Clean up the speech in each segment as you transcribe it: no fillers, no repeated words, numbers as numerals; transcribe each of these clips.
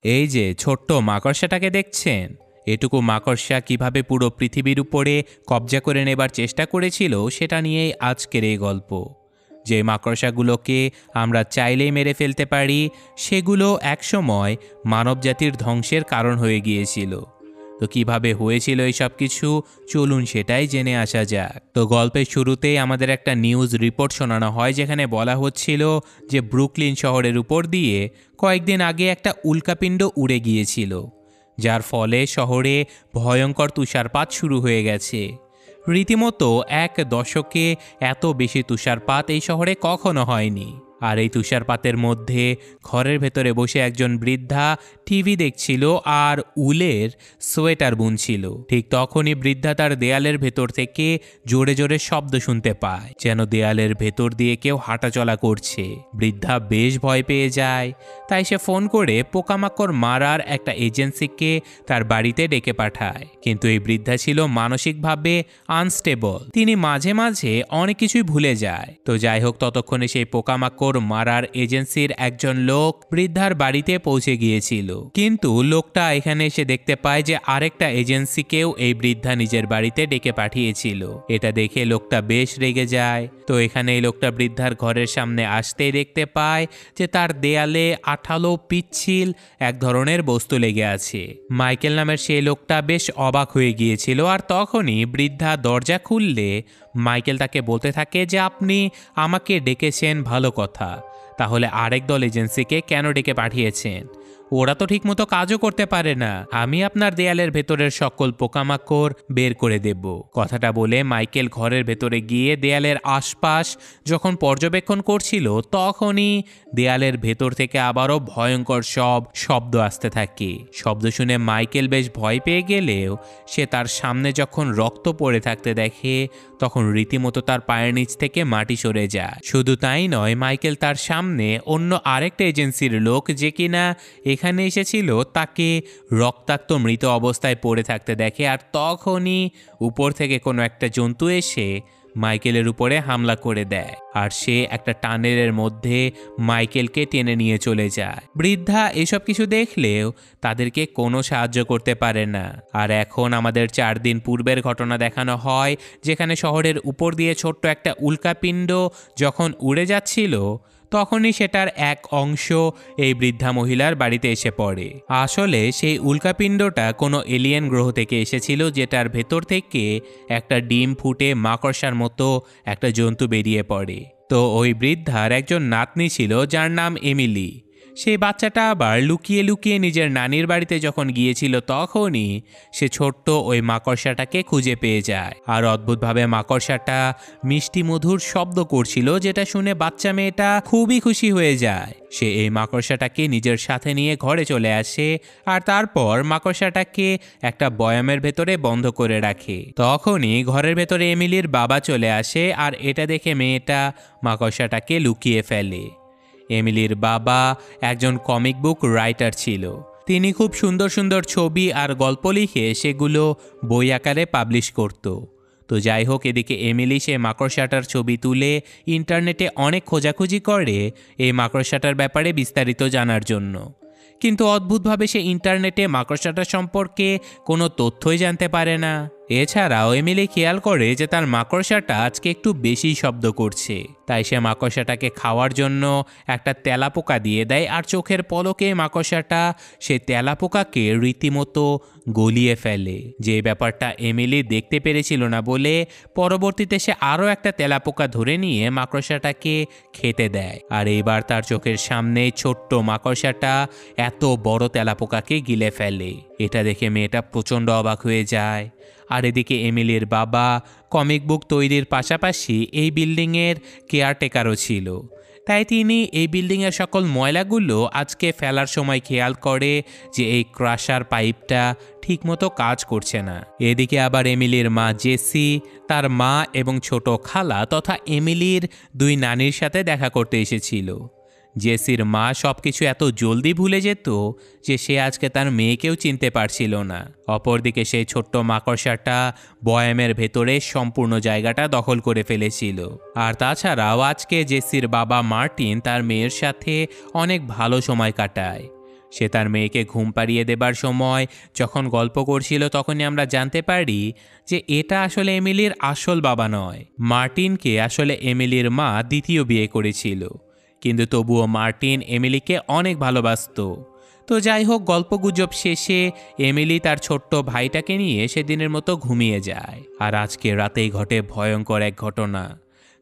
এই যে ছোট্ট মাকড়সাটাকে দেখছেন, এটুকু মাকড়সা কিভাবে পুরো পৃথিবীর উপরে কবজা করে নেবার চেষ্টা করেছিল সেটা নিয়েই আজকের এই গল্প। যে মাকড়সাগুলোকে আমরা চাইলেই মেরে ফেলতে পারি, সেগুলো একসময় মানবজাতির ধ্বংসের কারণ হয়ে গিয়েছিল। তো কিভাবে হয়েছিল এই সব কিছু, চলুন সেটাই জেনে আসা যাক। তো গল্পের শুরুতেই আমাদের একটা নিউজ রিপোর্ট শোনানো হয়, যেখানে বলা হচ্ছিল যে ব্রুকলিন শহরের উপর দিয়ে কয়েকদিন আগে একটা উল্কাপিণ্ড উড়ে গিয়েছিল, যার ফলে শহরে ভয়ঙ্কর তুষারপাত শুরু হয়ে গেছে। রীতিমতো এক দশকে এত বেশি তুষারপাত এই শহরে কখনো হয়নি। আর এই তুষারপাতের মধ্যে ঘরের ভেতরে বসে একজন বৃদ্ধা টিভি দেখছিল আর উলের সোয়েটার বুনছিল। ঠিক তখনই বৃদ্ধা তার দেয়ালের ভেতর থেকে জোরে জোরে শব্দ শুনতে পায়, যেন দেয়ালের ভেতর দিয়ে কেউ হাঁটাচলা করছে। বৃদ্ধা বেশ ভয় পেয়ে যায়, তাই সে ফোন করে পোকামাকড় মারার একটা এজেন্সিকে তার বাড়িতে ডেকে পাঠায়। কিন্তু এই বৃদ্ধা ছিল মানসিকভাবে আনস্টেবল, তিনি মাঝে মাঝে অনেক কিছুই ভুলে যায়। তো যাই হোক, ততক্ষণে সেই পোকামাকড় মারার এজেন্সির একজন লোক বৃদ্ধার বাড়িতে পৌঁছে গিয়েছিল। কিন্তু লোকটা এখানে এসে দেখতে পায় যে আরেকটা এজেন্সিকেও এই বৃদ্ধা নিজের বাড়িতে ডেকে পাঠিয়েছিল। এটা দেখে লোকটা বেশ রেগে যায়। তো এখানে এই লোকটা বৃদ্ধার ঘরের সামনে আসতেই দেখতে পায় যে তার দেয়ালে আঠালো পিচ্ছিল এক ধরনের বস্তু লেগে আছে। মাইকেল নামের সেই লোকটা বেশ অবাক হয়ে গিয়েছিল। আর তখনই বৃদ্ধা দরজা খুললে মাইকেল তাকে বলতে থাকে যে আপনি আমাকে ডেকেছেন ভালো কথা, তাহলে আরেক দল এজেন্সিকে কেন ডেকে পাঠিয়েছেন? ওরা তো ঠিকমতো কাজও করতে পারে না। আমি আপনার দেয়ালের ভেতরের সকল পোকামাকড় বের করে দেব। কথাটা বলে মাইকেল ঘরের ভেতরে গিয়ে দেয়ালের আশপাশ যখন পর্যবেক্ষণ করছিল, তখনই দেয়ালের ভেতর থেকে আবারও ভয়ঙ্কর সব শব্দ আসতে থাকে। শব্দ শুনে মাইকেল বেশ ভয় পেয়ে গেলেও সে তার সামনে যখন রক্ত পড়ে থাকতে দেখে, তখন রীতিমতো তার পায়ের নিচ থেকে মাটি সরে যায়। শুধু তাই নয়, মাইকেল তার সামনে অন্য আরেকটা এজেন্সির লোক যে কিনা এখানে এসেছিল তাকে রক্তাক্ত মৃত অবস্থায় পড়ে থাকতে দেখে। আর তখনই উপর থেকে কোনো একটা জন্তু এসে মাইকেলের উপরে হামলা করে দেয়, আর সে একটা টানেলের মধ্যে মাইকেলকে টেনে নিয়ে চলে যায়। বৃদ্ধা এসব কিছু দেখলেও তাদেরকে কোনো সাহায্য করতে পারে না। আর এখন আমাদের 4 দিন পূর্বের ঘটনা দেখানো হয়, যেখানে শহরের উপর দিয়ে ছোট্ট একটা উল্কাপিণ্ড যখন উড়ে যাচ্ছিল, তখনই সেটার এক অংশ এই বৃদ্ধা মহিলার বাড়িতে এসে পড়ে। আসলে সেই উল্কাপিণ্ডটা কোনো এলিয়েন গ্রহ থেকে এসেছিল, যেটার ভেতর থেকে একটা ডিম ফুটে মাকড়সার মতো একটা জন্তু বেরিয়ে পড়ে। তো ওই বৃদ্ধার একজন নাতনি ছিল যার নাম এমিলি। সেই বাচ্চাটা আবার লুকিয়ে লুকিয়ে নিজের নানির বাড়িতে যখন গিয়েছিল, তখনই সে ছোট্ট ওই মাকড়সাটাকে খুঁজে পেয়ে যায়। আর অদ্ভুতভাবে মাকড়সাটা মিষ্টি মধুর শব্দ করছিল, যেটা শুনে বাচ্চা মেয়েটা খুবই খুশি হয়ে যায়। সে এই মাকড়সাটাকে নিজের সাথে নিয়ে ঘরে চলে আসে, আর তারপর মাকড়সাটাকে একটা বয়ামের ভেতরে বন্ধ করে রাখে। তখনই ঘরের ভেতরে এমিলির বাবা চলে আসে, আর এটা দেখে মেয়েটা মাকড়সাটাকে লুকিয়ে ফেলে। এমিলির বাবা একজন কমিক বুক রাইটার ছিল। তিনি খুব সুন্দর সুন্দর ছবি আর গল্প লিখে সেগুলো বই আকারে পাবলিশ করত। তো যাই হোক, এদিকে এমিলি সে মাকড়সাটার ছবি তুলে ইন্টারনেটে অনেক খোঁজাখুঁজি করে এই মাকড়সাটার ব্যাপারে বিস্তারিত জানার জন্য। কিন্তু অদ্ভুতভাবে সে ইন্টারনেটে মাকড়সাটা সম্পর্কে কোনো তথ্যই জানতে পারে না। এছাড়াও এমিলি খেয়াল করে যে তার মাকড়সাটা আজকে একটু বেশি শব্দ করছে, তাই সে মাকড়সাটাকে খাওয়ার জন্য একটা তেলাপোকা দিয়ে দেয়। আর চোখের পলকে মাকড়সাটা সে তেলাপোকাকে রীতিমতো গলিয়ে ফেলে। যে ব্যাপারটা এমিলি দেখতে পেরেছিল না বলে পরবর্তীতে সে আরও একটা তেলাপোকা ধরে নিয়ে মাকড়সাটাকে খেতে দেয়। আর এইবার তার চোখের সামনে ছোট্ট মাকড়সাটা এত বড় তেলাপোকাকে গিলে ফেলে। এটা দেখে মেয়েটা প্রচণ্ড অবাক হয়ে যায়। আর এদিকে এমিলির বাবা কমিক বুক তৈরির পাশাপাশি এই বিল্ডিংয়ের কেয়ারটেকারও ছিল, তাই তিনি এই বিল্ডিংয়ের সকল ময়লাগুলো আজকে ফেলার সময় খেয়াল করে যে এই ক্রাশার পাইপটা ঠিকমতো কাজ করছে না। এদিকে আবার এমিলির মা জেসি তার মা এবং ছোট খালা তথা এমিলির 2 নানির সাথে দেখা করতে এসেছিল। জেসির মা সবকিছু এত জলদি ভুলে যেত যে সে আজকে তার মেয়েকেও চিনতে পারছিল না। অপরদিকে সেই ছোট্ট মাকড়সাটা বয়ামের ভেতরে সম্পূর্ণ জায়গাটা দখল করে ফেলেছিল। আর তাছাড়াও আজকে জেসির বাবা মার্টিন তার মেয়ের সাথে অনেক ভালো সময় কাটায়। সে তার মেয়েকে ঘুম পাড়িয়ে দেবার সময় যখন গল্প করছিল তখনই আমরা জানতে পারি যে এটা আসলে এমিলির আসল বাবা নয়। মার্টিনকে আসলে এমিলির মা দ্বিতীয় বিয়ে করেছিল, কিন্তু তবুও মার্টিন এমিলিকে অনেক ভালোবাসতো। তো যাই হোক, গল্পগুজব শেষে এমিলি তার ছোট্ট ভাইটাকে নিয়ে সেদিনের মতো ঘুমিয়ে যায়। আর আজকে রাতেই ঘটে ভয়ঙ্কর এক ঘটনা,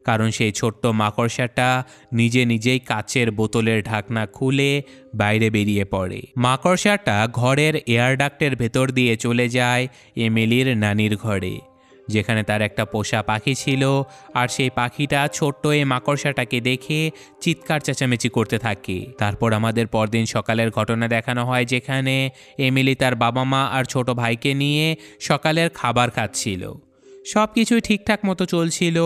কারণ সেই ছোট্ট মাকড়সাটা নিজেই কাচের বোতলের ঢাকনা খুলে বাইরে বেরিয়ে পড়ে। মাকড়সাটা ঘরের এয়ার ডাক্টের ভেতর দিয়ে চলে যায় এমিলির নানির ঘরে, যেখানে তার একটা পোষা পাখি ছিল। আর সেই পাখিটা ছোট্ট এই মাকড়সাটাকে দেখে চিৎকার চেঁচামেচি করতে থাকে। তারপর আমাদের পরদিন সকালের ঘটনা দেখানো হয়, যেখানে এমিলি তার বাবা মা আর ছোট ভাইকে নিয়ে সকালের খাবার খাচ্ছিল। সব কিছুই ঠিকঠাক মতো চলছিল,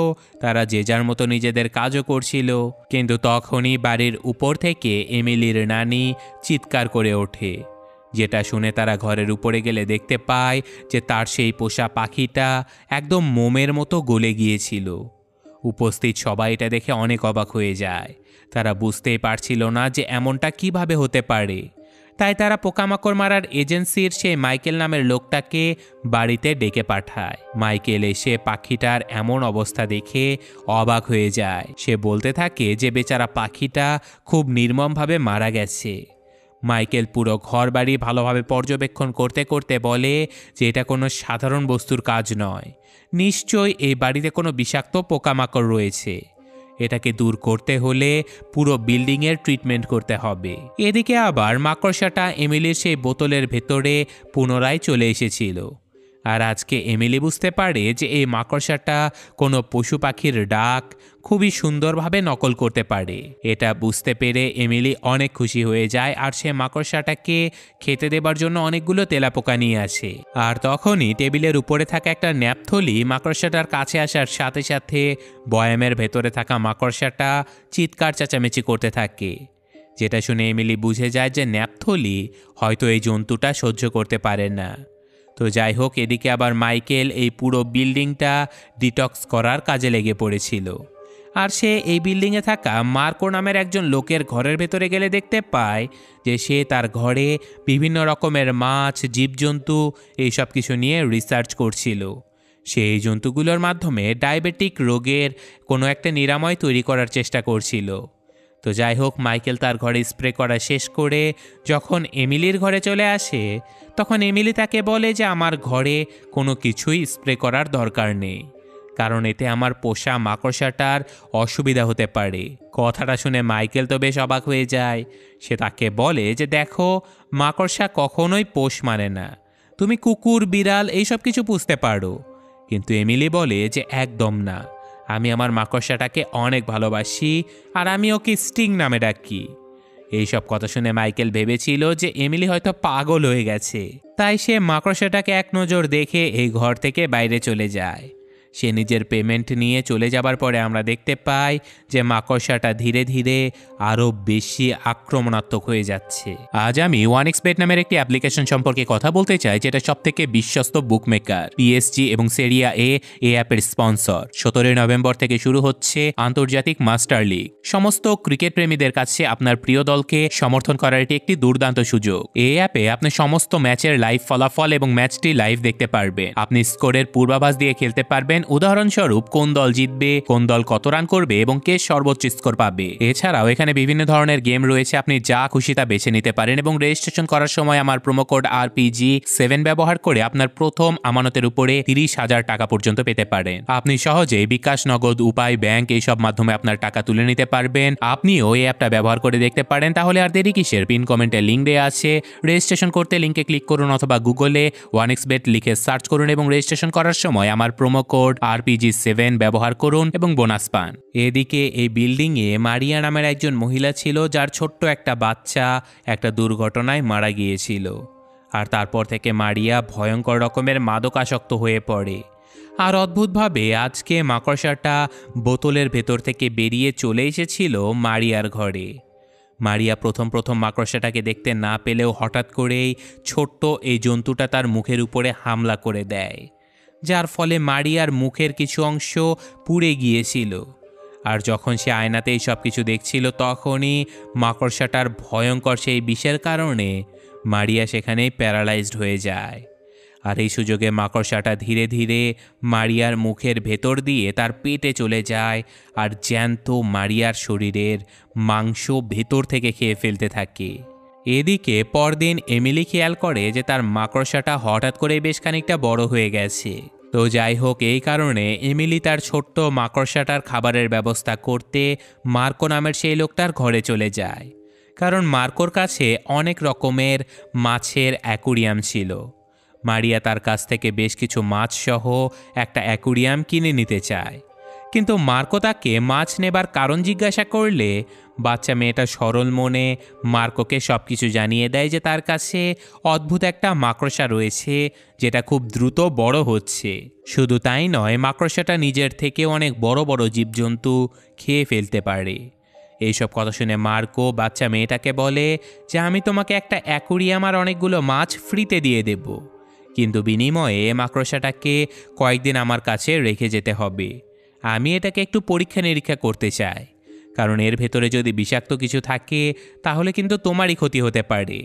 তারা যে যার মতো নিজেদের কাজও করছিল। কিন্তু তখনই বাড়ির উপর থেকে এমিলির নানি চিৎকার করে ওঠে, যেটা শুনে তারা ঘরের উপরে গেলে দেখতে পায় যে তার সেই পোষা পাখিটা একদম মোমের মতো গলে গিয়েছিল। উপস্থিত সবাই এটা দেখে অনেক অবাক হয়ে যায়। তারা বুঝতেই পারছিল না যে এমনটা কিভাবে হতে পারে। তাই তারা পোকামাকড় মারার এজেন্সির সেই মাইকেল নামের লোকটাকে বাড়িতে ডেকে পাঠায়। মাইকেল এসে পাখিটার এমন অবস্থা দেখে অবাক হয়ে যায়। সে বলতে থাকে যে বেচারা পাখিটা খুব নির্মমভাবে মারা গেছে। মাইকেল পুরো ঘর বাড়ি ভালোভাবে পর্যবেক্ষণ করতে করতে বলে যে এটা কোনো সাধারণ বস্তুর কাজ নয়, নিশ্চয়ই এই বাড়িতে কোনো বিষাক্ত পোকামাকড় রয়েছে। এটাকে দূর করতে হলে পুরো বিল্ডিংয়ের ট্রিটমেন্ট করতে হবে। এদিকে আবার মাকড়সাটা এমিলির সেই বোতলের ভেতরে পুনরায় চলে এসেছিল। আর আজকে এমিলি বুঝতে পারে যে এই মাকড়সাটা কোনো পশু পাখির ডাক খুবই সুন্দরভাবে নকল করতে পারে। এটা বুঝতে পেরে এমিলি অনেক খুশি হয়ে যায়, আর সে মাকড়সাটাকে খেতে দেবার জন্য অনেকগুলো তেলাপোকা নিয়ে আসে। আর তখনই টেবিলের উপরে থাকা একটা ন্যাপথলি মাকড়সাটার কাছে আসার সাথে সাথে বয়ামের ভেতরে থাকা মাকড়সাটা চিৎকার চেঁচামেচি করতে থাকে, যেটা শুনে এমিলি বুঝে যায় যে ন্যাপথলি হয়তো এই জন্তুটা সহ্য করতে পারে না। তো যাই হোক, এদিকে আবার মাইকেল এই পুরো বিল্ডিংটা ডিটক্স করার কাজে লেগে পড়েছিল। আর সে এই বিল্ডিংয়ে থাকা মার্কো নামের একজন লোকের ঘরের ভেতরে গেলে দেখতে পায় যে সে তার ঘরে বিভিন্ন রকমের মাছ, জীবজন্তু এইসব কিছু নিয়ে রিসার্চ করছিল। সেই জন্তুগুলোর মাধ্যমে ডায়াবেটিক রোগের কোনো একটা নিরাময় তৈরি করার চেষ্টা করছিল। তো যাই হোক, মাইকেল তার ঘরে স্প্রে করা শেষ করে যখন এমিলির ঘরে চলে আসে, তখন এমিলি তাকে বলে যে আমার ঘরে কোনো কিছুই স্প্রে করার দরকার নেই, কারণ এতে আমার পোষা মাকড়সাটার অসুবিধা হতে পারে। কথাটা শুনে মাইকেল তো বেশ অবাক হয়ে যায়। সে তাকে বলে যে দেখো, মাকড়সা কখনোই পোষ মানে না, তুমি কুকুর, বিড়াল এইসব কিছু পুষতে পারো। কিন্তু এমিলি বলে যে একদম না, আমি আমার মাকড়সাটাকে অনেক ভালোবাসি, আর আমি ওকে স্টিং নামে ডাকি। এইসব কথা শুনে মাইকেল ভেবেছিল যে এমিলি হয়তো পাগল হয়ে গেছে, তাই সে মাকড়সাটাকে এক নজর দেখে এই ঘর থেকে বাইরে চলে যায়। সে নিজের পেমেন্ট নিয়ে চলে যাবার পরে আমরা দেখতে পাই যে মাকড়সাটা ধীরে ধীরে আরও বেশি আক্রমণাত্মক হয়ে যাচ্ছে। আজ আমি ওয়ানএক্সবেট নামের একটি অ্যাপ্লিকেশন সম্পর্কে কথা বলতে চাই, যেটা সবথেকে বিশ্বস্ত বুকমেকার। পিএসজি এবং সেরিয়া এ অ্যাপের স্পন্সর। 17 নভেম্বর থেকে শুরু হচ্ছে আন্তর্জাতিক মাস্টার লিগ। সমস্ত ক্রিকেট প্রেমীদের কাছে আপনার প্রিয় দলকে সমর্থন করার এটি একটি দুর্দান্ত সুযোগ। এই অ্যাপে আপনি সমস্ত ম্যাচের লাইভ ফলাফল এবং ম্যাচটি লাইভ দেখতে পারবেন। আপনি স্কোরের পূর্বাভাস দিয়ে খেলতে পারবেন, উদাহরণস্বরূপ কোন দল জিতবে, কোন দল কত রান করবে এবং কে সর্বোচ্চ স্কোর পাবে। এছাড়াও এখানে বিভিন্ন ধরনের গেম রয়েছে, আপনি যা খুশি তা বেছে নিতে পারেন। এবং রেজিস্ট্রেশন করার সময় আমার প্রোমো কোড RPG7 ব্যবহার করে আপনার প্রথম আমানতের উপরে 30,000 টাকা পর্যন্ত পেতে পারেন। আপনি সহজে বিকাশ, নগদ, উপায়, ব্যাংক এইসব মাধ্যমে আপনার টাকা তুলে নিতে পারবেন। আপনিও এই অ্যাপটা ব্যবহার করে দেখতে পারেন। তাহলে আর দেরি কিসের? পিন কমেন্টে লিঙ্ক দেওয়া আছে, রেজিস্ট্রেশন করতে লিঙ্কে ক্লিক করুন, অথবা গুগলে ওয়ানএক্সবেট লিখে সার্চ করুন এবং রেজিস্ট্রেশন করার সময় আমার প্রোমো কোড RPG7 ব্যবহার করুন এবং বোনাস পান। এদিকে এই বিল্ডিংয়ে মারিয়া নামের একজন মহিলা ছিল, যার ছোট্ট একটা বাচ্চা একটা দুর্ঘটনায় মারা গিয়েছিল। আর তারপর থেকে মারিয়া ভয়ঙ্কর রকমের মাদকাসক্ত হয়ে পড়ে। আর অদ্ভুতভাবে আজকে মাকড়সাটা বোতলের ভেতর থেকে বেরিয়ে চলে এসেছিল মারিয়ার ঘরে। মারিয়া প্রথম মাকড়সাটাকে দেখতে না পেলেও হঠাৎ করেই ছোট্ট এই জন্তুটা তার মুখের উপরে হামলা করে দেয়, যার ফলে মারিয়ার মুখের কিছু অংশ পুড়ে গিয়েছিল। আর যখন সে আয়নাতে এই সব কিছু দেখছিল তখনই মাকড়সাটার ভয়ঙ্কর সেই বিষের কারণে মারিয়া সেখানেই প্যারালাইজড হয়ে যায়। আর এই সুযোগে মাকড়সাটা ধীরে ধীরে মারিয়ার মুখের ভেতর দিয়ে তার পেটে চলে যায় আর জ্যান্ত মারিয়ার শরীরের মাংস ভেতর থেকে খেয়ে ফেলতে থাকে। এদিকে পরদিন এমিলি খেয়াল করে যে তার মাকড়সাটা হঠাৎ করে বেশ খানিকটা বড় হয়ে গেছে। তো যাই হোক, এই কারণে এমিলি তার ছোট্ট মাকড়সাটার খাবারের ব্যবস্থা করতে মার্কো নামের সেই লোকটার ঘরে চলে যায়, কারণ মার্কোর কাছে অনেক রকমের মাছের অ্যাকুরিয়াম ছিল। মারিয়া তার কাছ থেকে বেশ কিছু মাছ সহ একটা অ্যাকুরিয়াম কিনে নিতে চায়, কিন্তু মার্কো তাকে মাছ নেবার কারণ জিজ্ঞাসা করলে বাচ্চা মেয়েটা সরল মনে মার্কোকে সব কিছু জানিয়ে দেয় যে তার কাছে অদ্ভুত একটা মাকড়সা রয়েছে যেটা খুব দ্রুত বড় হচ্ছে। শুধু তাই নয়, মাকড়সাটা নিজের থেকে অনেক বড় বড় জীবজন্তু খেয়ে ফেলতে পারে। এইসব কথা শুনে মার্কো বাচ্চা মেয়েটাকে বলে যে আমি তোমাকে একটা অ্যাকুরিয়াম আর অনেকগুলো মাছ ফ্রিতে দিয়ে দেব, কিন্তু বিনিময়ে মাকড়সাটাকে কয়েকদিন আমার কাছে রেখে যেতে হবে। আমি এটাকে একটু পরীক্ষা নিরীক্ষা করতে চাই, কারণ এর ভেতরে যদি বিষাক্ত কিছু থাকে তাহলে কিন্তু তোমারই ক্ষতি হতে পারে।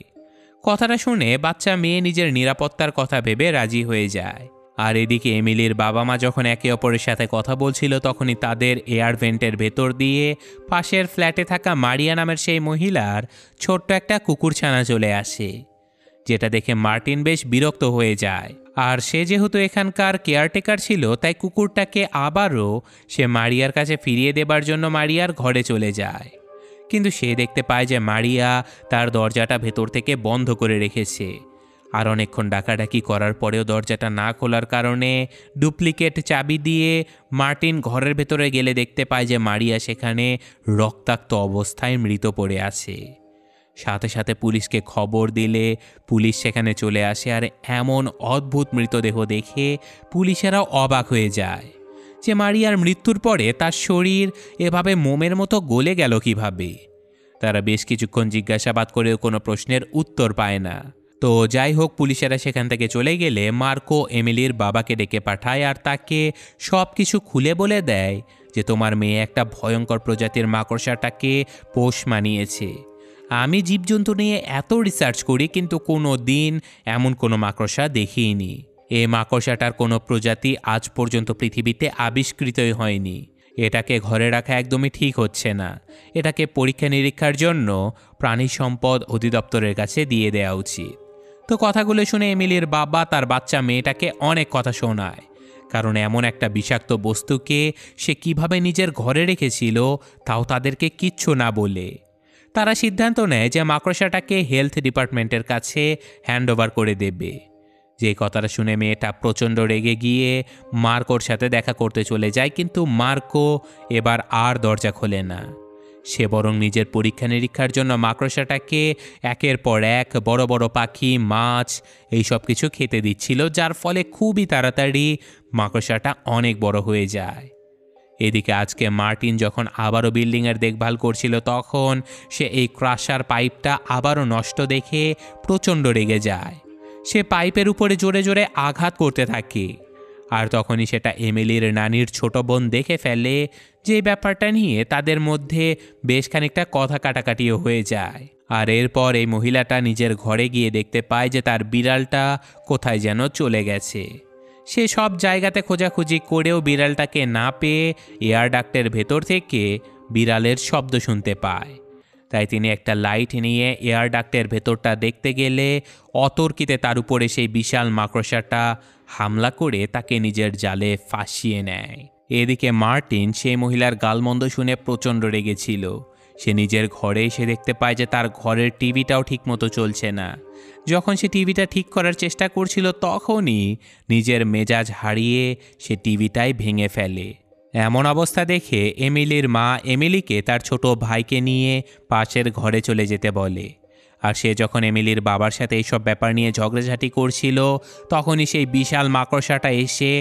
কথাটা শুনে বাচ্চা মেয়ে নিজের নিরাপত্তার কথা ভেবে রাজি হয়ে যায়। আর এদিকে এমিলির বাবা মা যখন একে অপরের সাথে কথা বলছিল তখনই তাদের এয়ার ভেন্টের ভেতর দিয়ে পাশের ফ্ল্যাটে থাকা মারিয়া নামের সেই মহিলার ছোট্ট একটা কুকুরছানা চলে আসে, যেটা দেখে মার্টিন বেশ বিরক্ত হয়ে যায়। আর সে যেহেতু এখানকার কেয়ারটেকার ছিল তাই কুকুরটাকে আবারও সে মারিয়ার কাছে ফিরিয়ে দেবার জন্য মারিয়ার ঘরে চলে যায়, কিন্তু সে দেখতে পায় যে মারিয়া তার দরজাটা ভেতর থেকে বন্ধ করে রেখেছে। আর অনেকক্ষণ ডাকাডাকি করার পরেও দরজাটা না খোলার কারণে ডুপ্লিকেট চাবি দিয়ে মার্টিন ঘরের ভেতরে গেলে দেখতে পায় যে মারিয়া সেখানে রক্তাক্ত অবস্থায় মৃত পড়ে আছে। সাথে সাথে পুলিশকে খবর দিলে পুলিশ সেখানে চলে আসে, আর এমন অদ্ভুত মৃতদেহ দেখে পুলিশেরাও অবাক হয়ে যায় যে মারিয়ার মৃত্যুর পরে তার শরীর এভাবে মোমের মতো গলে গেল কিভাবে। তারা বেশ কিছুক্ষণ জিজ্ঞাসাবাদ করেও কোনো প্রশ্নের উত্তর পায় না। তো যাই হোক, পুলিশেরা সেখান থেকে চলে গেলে মার্কো এমিলির বাবাকে ডেকে পাঠায় আর তাকে সব কিছু খুলে বলে দেয় যে তোমার মেয়ে একটা ভয়ঙ্কর প্রজাতির মাকড়সাটাকে পোষ মানিয়েছে। আমি জীবজন্তু নিয়ে এত রিসার্চ করি কিন্তু কোনো দিন এমন কোনো মাকড়সা দেখিনি। এই মাকড়সাটার কোনো প্রজাতি আজ পর্যন্ত পৃথিবীতে আবিষ্কৃতই হয়নি। এটাকে ঘরে রাখা একদমই ঠিক হচ্ছে না। এটাকে পরীক্ষা নিরীক্ষার জন্য প্রাণী সম্পদ অধিদপ্তরের কাছে দিয়ে দেওয়া উচিত। তো কথাগুলো শুনে এমিলির বাবা তার বাচ্চা মেয়েটাকে অনেক কথা শোনায়, কারণ এমন একটা বিষাক্ত বস্তুকে সে কিভাবে নিজের ঘরে রেখেছিল তাও তাদেরকে কিচ্ছু না বলে। তারা সিদ্ধান্ত নেয় যে মাকড়সাটাকে হেলথ ডিপার্টমেন্টের কাছে হ্যান্ড ওভার করে দেবে। যে কথাটা শুনে মেয়েটা প্রচণ্ড রেগে গিয়ে মার্কোর সাথে দেখা করতে চলে যায়, কিন্তু মার্কো এবার আর দরজা খোলে না। সে বরং নিজের পরীক্ষা নিরীক্ষার জন্য মাকড়সাটাকে একের পর এক বড় বড় পাখি, মাছ এইসব কিছু খেতে দিচ্ছিল, যার ফলে খুবই তাড়াতাড়ি মাকড়সাটা অনেক বড় হয়ে যায়। এদিকে আজকে মার্টিন যখন আবারও বিল্ডিংয়ের দেখভাল করছিল তখন সে এই ক্রাশার পাইপটা আবারও নষ্ট দেখে প্রচণ্ড রেগে যায়। সে পাইপের উপরে জোরে জোরে আঘাত করতে থাকে, আর তখনই সেটা এমিলির নানির ছোট বোন দেখে ফেলে, যে ব্যাপারটা নিয়ে তাদের মধ্যে বেশ খানিকটা কথা কাটাকাটিও হয়ে যায়। আর এরপর এই মহিলাটা নিজের ঘরে গিয়ে দেখতে পায় যে তার বিড়ালটা কোথায় যেন চলে গেছে। সে সব জায়গাতে খোঁজাখুঁজি করেও বিড়ালটাকে না পেয়ে এয়ার ডাক্টের ভেতর থেকে বিড়ালের শব্দ শুনতে পায়। তাই তিনি একটা লাইট নিয়ে এয়ার ডাক্টের ভেতরটা দেখতে গেলে অতর্কিতে তার উপরে সেই বিশাল মাকড়সাটা হামলা করে তাকে নিজের জালে ফাঁসিয়ে নেয়। এদিকে মার্টিন সেই মহিলার গালমন্দ শুনে প্রচণ্ড রেগেছিল। সে নিজের ঘরে এসে দেখতে পায় যে তার ঘরের টিভিটাও ঠিকমতো চলছে না। যখন সে টিভিটা ঠিক করার চেষ্টা করছিল তখনই নিজের মেজাজ হারিয়ে সে টিভিটাই ভেঙে ফেলে। এমন অবস্থা দেখে এমিলির মা এমিলিকে তার ছোট ভাইকে নিয়ে পাশের ঘরে চলে যেতে বলে। আর সে যখন এমিলির বাবার সাথে এইসব ব্যাপার নিয়ে ঝগড়াঝাটি করছিল তখনই সেই বিশাল মাকড়সাটা এসে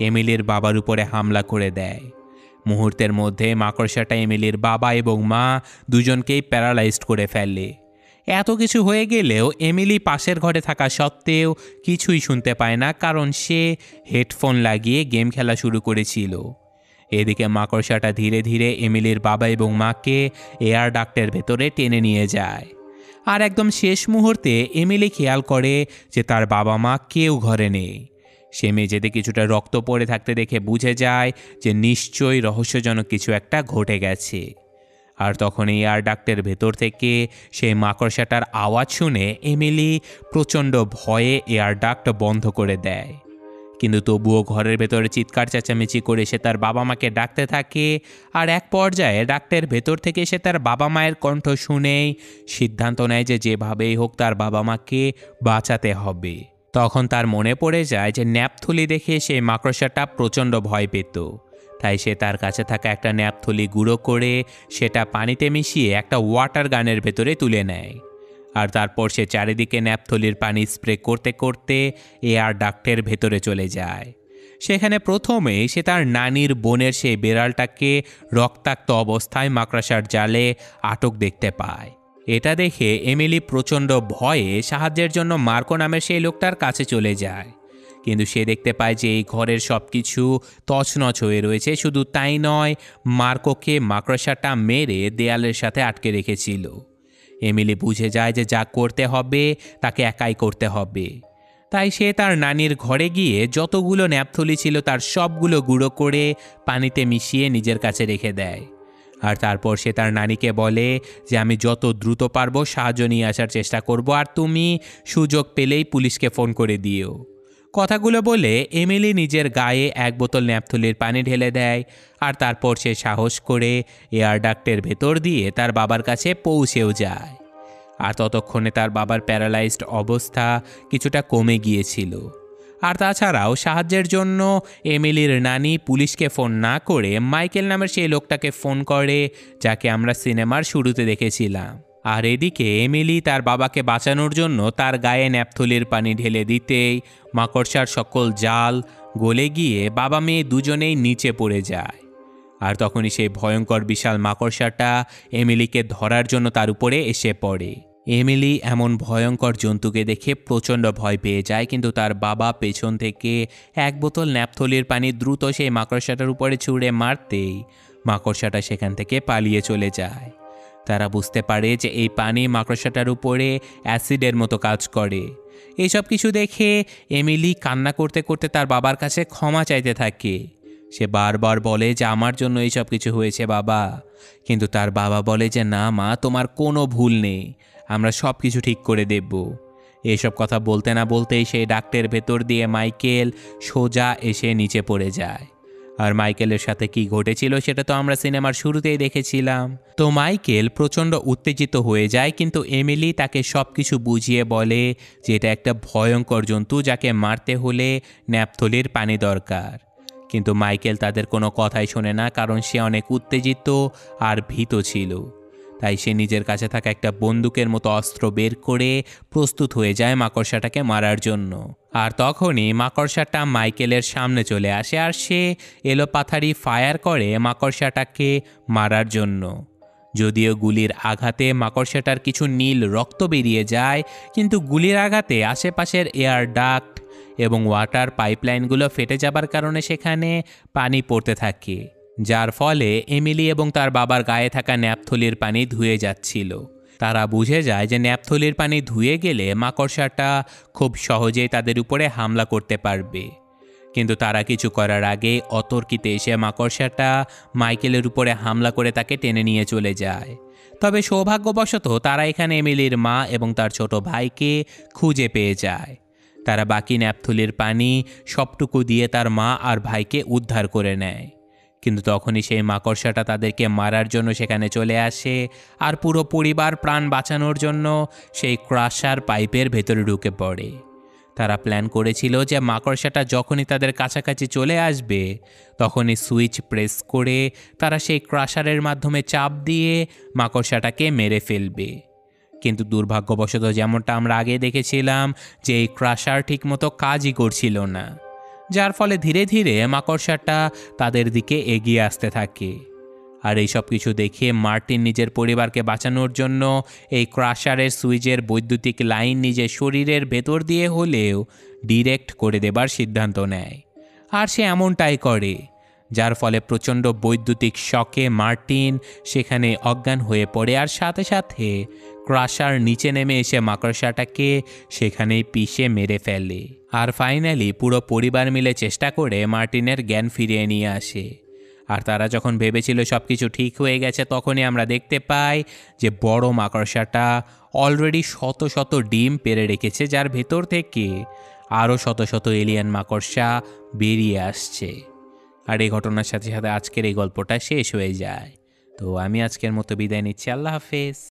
এমিলির বাবার উপরে হামলা করে দেয়। মুহূর্তের মধ্যে মাকড়সাটা এমিলির বাবা এবং মা দুজনকেই প্যারালাইজড করে ফেলে। এত কিছু হয়ে গেলেও এমিলি পাশের ঘরে থাকা সত্ত্বেও কিছুই শুনতে পায় না, কারণ সে হেডফোন লাগিয়ে গেম খেলা শুরু করেছিল। এদিকে মাকড়সাটা ধীরে ধীরে এমিলির বাবা এবং মাকে এয়ার ডাক্টের ভেতরে টেনে নিয়ে যায়। আর একদম শেষ মুহূর্তে এমিলি খেয়াল করে যে তার বাবা মা কেউ ঘরে নেই। সে মেঝেতে কিছুটা রক্ত পড়ে থাকতে দেখে বুঝে যায় যে নিশ্চয়ই রহস্যজনক কিছু একটা ঘটে গেছে। আর তখন এয়ার ডাক্টের ভেতর থেকে সেই মাকড়সাটার আওয়াজ শুনে এমিলি প্রচণ্ড ভয়ে এয়ার ডাক্ট বন্ধ করে দেয়। কিন্তু তবুও ঘরের ভেতরে চিৎকার চেঁচামেচি করে সে তার বাবা মাকে ডাকতে থাকে। আর এক পর্যায়ে ডাক্টের ভেতর থেকে সে তার বাবা মায়ের কণ্ঠ শুনেই সিদ্ধান্ত নেয় যে যেভাবেই হোক তার বাবা মাকে বাঁচাতে হবে। তখন তার মনে পড়ে যায় যে ন্যাপথলি দেখে সেই মাকড়সাটা প্রচণ্ড ভয় পেত। তাই সে তার কাছে থাকা একটা ন্যাপথলি গুঁড়ো করে সেটা পানিতে মিশিয়ে একটা ওয়াটার গানের ভেতরে তুলে নেয়। আর তারপর সে চারিদিকে ন্যাপথলির পানি স্প্রে করতে করতে এয়ার ডাক্টের ভেতরে চলে যায়। সেখানে প্রথমে সে তার নানির বোনের সেই বিড়ালটাকে রক্তাক্ত অবস্থায় মাকড়সার জালে আটক দেখতে পায়। এটা দেখে এমিলি প্রচণ্ড ভয়ে সাহায্যের জন্য মার্কো নামের সেই লোকটার কাছে চলে যায়। কিন্তু সে দেখতে পায় যে এই ঘরের সব কিছু তছনছ হয়ে রয়েছে। শুধু তাই নয়, মার্কোকে মাকড়সাটা মেরে দেয়ালের সাথে আটকে রেখেছিল। এমিলি বুঝে যায় যে যা করতে হবে তাকে একাই করতে হবে। তাই সে তার নানির ঘরে গিয়ে যতগুলো ন্যাপথলি ছিল তার সবগুলো গুঁড়ো করে পানিতে মিশিয়ে নিজের কাছে রেখে দেয়। আর তারপর সে তার নানিকে বলে যে আমি যত দ্রুত পারবো সাহায্য নিয়ে আসার চেষ্টা করব, আর তুমি সুযোগ পেলেই পুলিশকে ফোন করে দিও। কথাগুলো বলে এমিলি নিজের গায়ে এক বোতল ন্যাপথলির পানি ঢেলে দেয়। আর তারপর সে সাহস করে এয়ার ডাক্টের ভেতর দিয়ে তার বাবার কাছে পৌঁছেও যায়। আর ততক্ষণে তার বাবার প্যারালাইজড অবস্থা কিছুটা কমে গিয়েছিল। আর তাছাড়াও সাহায্যের জন্য এমিলির নানি পুলিশকে ফোন না করে মাইকেল নামের সেই লোকটাকে ফোন করে, যাকে আমরা সিনেমার শুরুতে দেখেছিলাম। আর এদিকে এমিলি তার বাবাকে বাঁচানোর জন্য তার গায়ে ন্যাপথলির পানি ঢেলে দিতেই মাকড়সার সকল জাল গলে গিয়ে বাবা মেয়ে দুজনেই নিচে পড়ে যায়। আর তখনই সেই ভয়ঙ্কর বিশাল মাকড়সাটা এমিলিকে ধরার জন্য তার উপরে এসে পড়ে। এমিলি এমন ভয়ঙ্কর জন্তুকে দেখে প্রচণ্ড ভয় পেয়ে যায়, কিন্তু তার বাবা পেছন থেকে এক বোতল ন্যাপথলির পানি দ্রুত সেই মাকড়সাটার উপরে ছুঁড়ে মারতেই মাকড়সাটা সেখান থেকে পালিয়ে চলে যায়। তারা বুঝতে পারে যে এই পানি মাকড়সাটার উপরে অ্যাসিডের মতো কাজ করে। এইসব কিছু দেখে এমিলি কান্না করতে করতে তার বাবার কাছে ক্ষমা চাইতে থাকে। সে বারবার বলে যে আমার জন্য এইসব কিছু হয়েছে বাবা। কিন্তু তার বাবা বলে যে না মা, তোমার কোনো ভুল নেই, আমরা সব কিছু ঠিক করে দেব। এসব কথা বলতে না বলতেই সেই ডাক্টের ভেতর দিয়ে মাইকেল সোজা এসে নিচে পড়ে যায়। আর মাইকেলের সাথে কি ঘটেছিল সেটা তো আমরা সিনেমার শুরুতেই দেখেছিলাম। তো মাইকেল প্রচণ্ড উত্তেজিত হয়ে যায়, কিন্তু এমিলি তাকে সব কিছু বুঝিয়ে বলে যে এটা একটা ভয়ঙ্কর জন্তু, যাকে মারতে হলে ন্যাপথলির পানি দরকার। কিন্তু মাইকেল তাদের কোনো কথাই শোনে না, কারণ সে অনেক উত্তেজিত আর ভীত ছিল। তাই সে নিজের কাছে থাকা একটা বন্দুকের মতো অস্ত্র বের করে প্রস্তুত হয়ে যায় মাকড়সাটাকে মারার জন্য। আর তখনই মাকড়সাটা মাইকেলের সামনে চলে আসে, আর সে এলোপাথারি ফায়ার করে মাকড়সাটাকে মারার জন্য। যদিও গুলির আঘাতে মাকড়সাটার কিছু নীল রক্ত বেরিয়ে যায়, কিন্তু গুলির আঘাতে আশেপাশের এয়ার ডাক্ট এবং ওয়াটার পাইপলাইনগুলো ফেটে যাবার কারণে সেখানে পানি পড়তে থাকে, যার ফলে এমিলি এবং তার বাবার গায়ে থাকা ন্যাপথলির পানি ধুয়ে যাচ্ছিল। তারা বুঝে যায় যে ন্যাপথলির পানি ধুয়ে গেলে মাকড়সাটা খুব সহজেই তাদের উপরে হামলা করতে পারবে। কিন্তু তারা কিছু করার আগে অতর্কিতে এসে মাকড়সাটা মাইকেলের উপরে হামলা করে তাকে টেনে নিয়ে চলে যায়। তবে সৌভাগ্যবশত তারা এখানে এমিলির মা এবং তার ছোট ভাইকে খুঁজে পেয়ে যায়। তারা বাকি ন্যাপথলির পানি সবটুকু দিয়ে তার মা আর ভাইকে উদ্ধার করে নেয়। কিন্তু তখনই সেই মাকড়সাটা তাদেরকে মারার জন্য সেখানে চলে আসে, আর পুরো পরিবার প্রাণ বাঁচানোর জন্য সেই ক্রাশার পাইপের ভেতরে ঢুকে পড়ে। তারা প্ল্যান করেছিল যে মাকড়সাটা যখনই তাদের কাছাকাছি চলে আসবে তখনই সুইচ প্রেস করে তারা সেই ক্রাশারের মাধ্যমে চাপ দিয়ে মাকড়সাটাকে মেরে ফেলবে। কিন্তু দুর্ভাগ্যবশত যেমনটা আমরা আগে দেখেছিলাম যে এই ক্রাশার ঠিকমতো কাজই করছিল না, যার ফলে ধীরে ধীরে মাকড়সাটা তাদের দিকে এগিয়ে আসতে থাকে। আর এই সব কিছু দেখে মার্টিন নিজের পরিবারকে বাঁচানোর জন্য এই ক্রাশারের সুইচের বৈদ্যুতিক লাইন নিজের শরীরের ভেতর দিয়ে হলেও ডিরেক্ট করে দেবার সিদ্ধান্ত নেয়। আর সে এমনটাই করে, যার ফলে প্রচণ্ড বৈদ্যুতিক শকে মার্টিন সেখানে অজ্ঞান হয়ে পড়ে, আর সাথে সাথে ক্রাশার নিচে নেমে এসে মাকড়সাটাকে সেখানেই পিষে মেরে ফেলে। আর ফাইনালি পুরো পরিবার মিলে চেষ্টা করে মার্টিনের জ্ঞান ফিরিয়ে নিয়ে আসে। আর তারা যখন ভেবেছিল সব কিছু ঠিক হয়ে গেছে, তখনই আমরা দেখতে পাই যে বড় মাকড়সাটা অলরেডি শত শত ডিম পেড়ে রেখেছে, যার ভেতর থেকে আরও শত শত এলিয়ান মাকড়সা বেরিয়ে আসছে। আর এই ঘটনার সাথে সাথে আজকের এই গল্পটা শেষ হয়ে যায়। তো আমি আজকের মতো বিদায় নিচ্ছি। আল্লাহ হাফেজ।